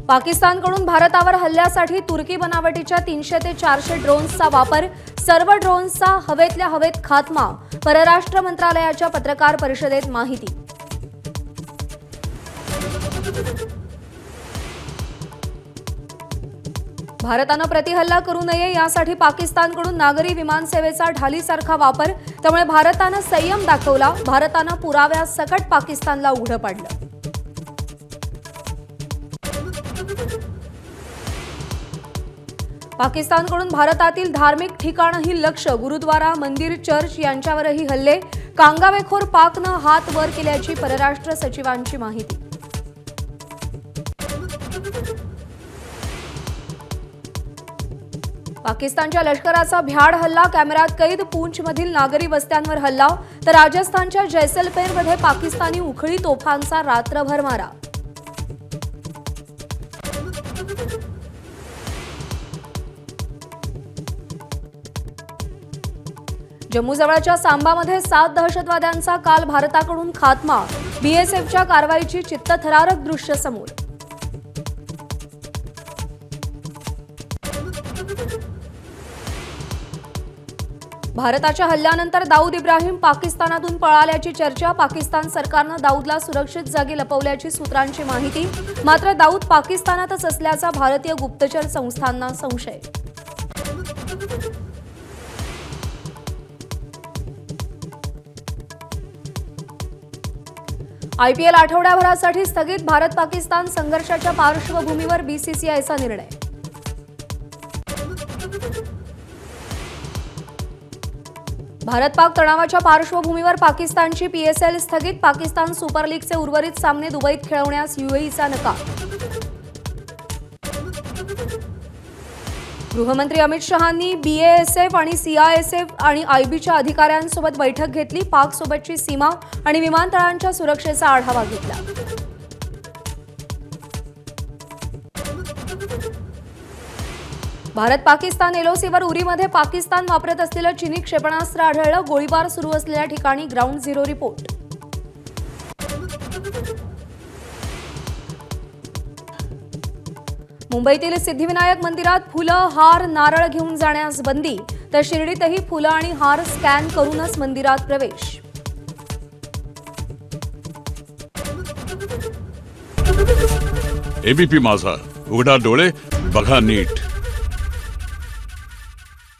पाकिस्तानकडून भारतावर हल्ल्यासाठी तुर्की बनावटीच्या 300 ते 400 ड्रोन्सचा वापर, सर्व ड्रोन्सचा हवेतल्या हवेत खात्मा, परराष्ट्र मंत्रालयाच्या पत्रकार परिषदेत माहिती। भारतानं प्रतिहल्ला करू नये यासाठी पाकिस्तानकडून नागरी विमानसेवेचा ढालीसारखा वापर, त्यामुळे भारतानं संयम दाखवला, भारतानं पुराव्यासकट पाकिस्तानला उघडं पाडलं। पाकिस्तानकडून भारतातील धार्मिक ठिकाणंही लक्ष्य, गुरुद्वारा, मंदिर, चर्च यांच्यावरही हल्ले, कांगावेखोर पाकनं हात वर केल्याची परराष्ट्र सचिवांची माहिती। पाकिस्तानच्या लष्कराचा भ्याड हल्ला, कॅमेऱ्यात कैद, पूंछमधील नागरी वस्त्यांवर हल्ला, तर राजस्थानच्या जैसलमेरमध्ये पाकिस्तानी उखळी तोफांचा रात्रभर मारा। जम्मूजवळच्या सांबामध्ये 7 दहशतवाद्यांचा काल भारताकडून खात्मा, बीएसएफच्या कारवाईची चित्तथरारक दृश्य समोर। भारताच्या हल्ल्यानंतर दाऊद इब्राहिम पाकिस्तानातून पळाल्याची चर्चा, पाकिस्तान सरकारनं दाऊदला सुरक्षित जागी लपवल्याची सूत्रांची माहिती, मात्र दाऊद पाकिस्तानातच असल्याचा भारतीय गुप्तचर संस्थांना संशय। आयपीएल आठवड्याभरासाठी स्थगित, भारत पाकिस्तान संघर्षाच्या पार्श्वभूमीवर बीसीसीआयचा निर्णय। भारत पाक तणावाच्या पार्श्वभूमीवर पाकिस्तानची पीएसएल स्थगित, पाकिस्तान सुपर लीगचे उर्वरित सामने दुबईत खेळवण्यास यूएईचा नकार। गृहमंत्री अमित शहांनी बीएएसएफ आणि सीआयएसएफ आणि आयबीच्या अधिकाऱ्यांसोबत बैठक घेतली, पाकसोबतची सीमा आणि विमानतळांच्या सुरक्षेचा आढावा घेतला। भारत पाकिस्तान एलओसीवर उरीमध्ये पाकिस्तान वापरत असलेलं चिनी क्षेपणास्त्र आढळलं, गोळीबार सुरू असलेल्या ठिकाणी ग्राउंड झिरो रिपोर्ट। मुंबईतील सिद्धिविनायक मंदिरात फुलं, हार, नारळ घेऊन जाण्यास बंदी, तर शिर्डीतही फुलं आणि हार स्कॅन करूनच मंदिरात प्रवेश। एबीपी माझा, उघडा डोळे बघा नीट।